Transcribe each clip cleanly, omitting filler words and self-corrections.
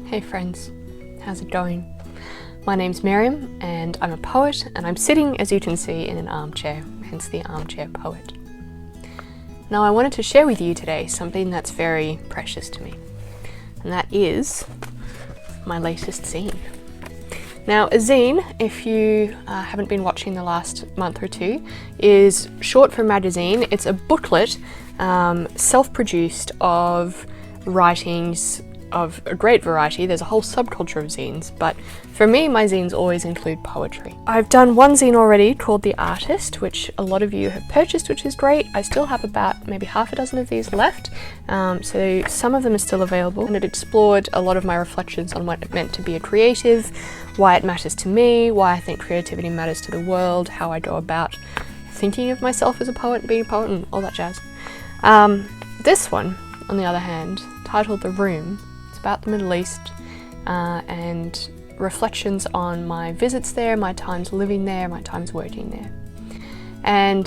Hey friends, how's it going? My name's Miriam and I'm a poet, and I'm sitting, as you can see, in an armchair, hence the armchair poet. Now I wanted to share with you today something that's very precious to me, and that is my latest zine. Now a zine, if you haven't been watching the last month or two, is short for magazine. It's a booklet, self-produced, of writings of a great variety. There's a whole subculture of zines, but for me, my zines always include poetry. I've done one zine already called The Artist, which a lot of you have purchased, which is great. I still have about maybe half a dozen of these left, so some of them are still available, and it explored a lot of my reflections on what it meant to be a creative, why it matters to me, why I think creativity matters to the world, how I go about thinking of myself as a poet, being a poet, and all that jazz. This one, on the other hand, titled The Room, about the Middle East and reflections on my visits there, my times living there, my times working there. And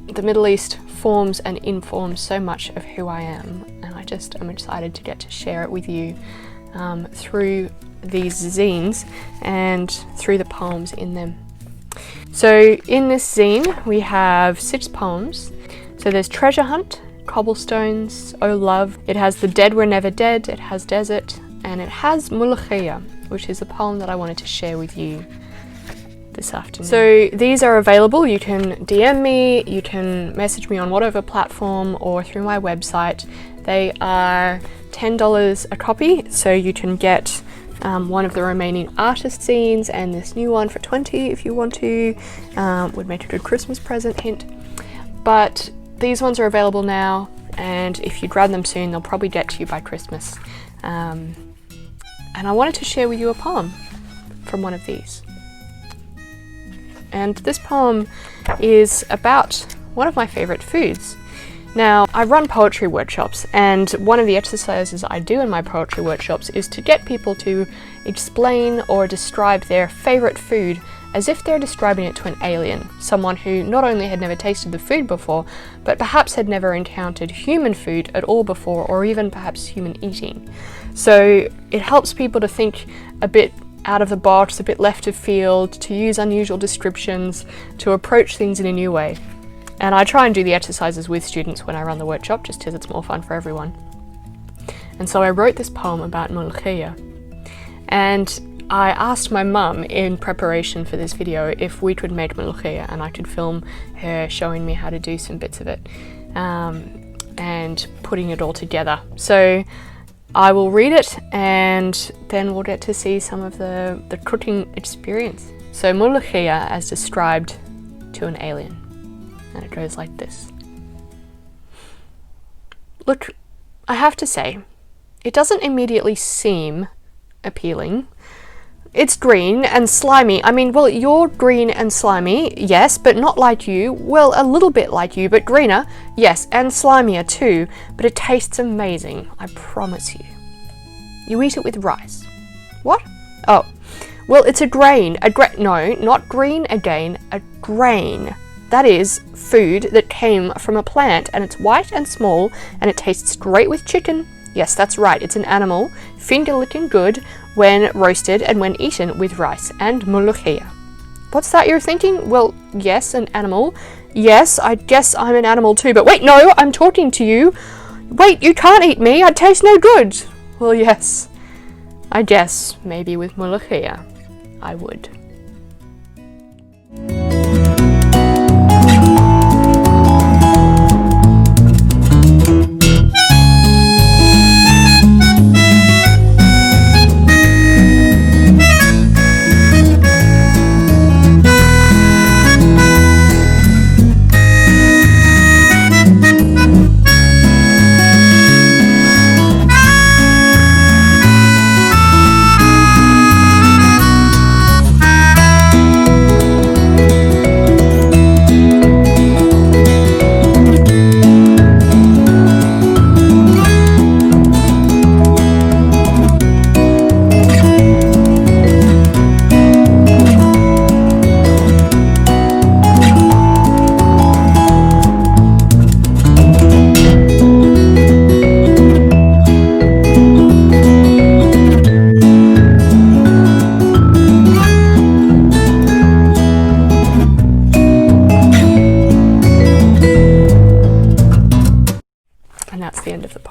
the Middle East forms and informs so much of who I am, and I'm excited to get to share it with you through these zines and through the poems in them. So in this zine we have 6 poems. So there's Treasure Hunt, Cobblestones, Oh Love, it has The Dead Were Never Dead, it has Desert, and it has Mullukheya, which is the poem that I wanted to share with you this afternoon. So these are available. You can DM me, you can message me on whatever platform or through my website. They are $10 a copy, so you can get one of the remaining artist zines and this new one for $20 if you want to. Would make a good Christmas present, hint. But these ones are available now, and if you grab them soon, they'll probably get to you by Christmas. And I wanted to share with you a poem from one of these. And this poem is about one of my favourite foods. Now, I run poetry workshops, and one of the exercises I do in my poetry workshops is to get people to explain or describe their favourite food as if they're describing it to an alien, someone who not only had never tasted the food before, but perhaps had never encountered human food at all before, or even perhaps human eating. So it helps people to think a bit out of the box, a bit left of field, to use unusual descriptions, to approach things in a new way. And I try and do the exercises with students when I run the workshop, just because it's more fun for everyone. And so I wrote this poem about Mullukheya, and I asked my mum in preparation for this video if we could make Mullukheya and I could film her showing me how to do some bits of it and putting it all together. So I will read it, and then we'll get to see some of the cooking experience. So Mullukheya as described to an alien, and it goes like this. Look, I have to say, it doesn't immediately seem appealing. It's green and slimy. I mean, well, you're green and slimy, yes, but not like you. Well, a little bit like you, but greener, yes, and slimier too. But it tastes amazing, I promise you. You eat it with rice. What? Oh, well, it's a grain. No, not green again, a grain. That is food that came from a plant, and it's white and small, and it tastes great with chicken. Yes, that's right, it's an animal, finger-licking good when roasted and when eaten with rice and Mullukheya. What's that you're thinking? Well, yes, an animal. Yes, I guess I'm an animal too, but wait, no, I'm talking to you. Wait, you can't eat me, I'd taste no good. Well, yes, I guess maybe with Mullukheya I would.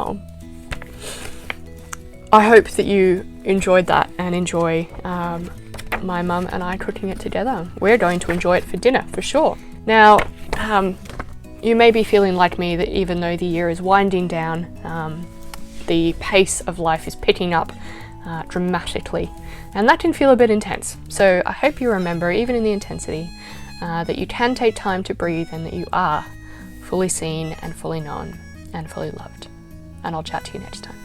poem. I hope that you enjoyed that and enjoy my mum and I cooking it together. We're going to enjoy it for dinner for sure. Now, you may be feeling like me that even though the year is winding down, the pace of life is picking up dramatically, and that can feel a bit intense. So I hope you remember, even in the intensity, that you can take time to breathe and that you are fully seen and fully known and fully loved. And I'll chat to you next time.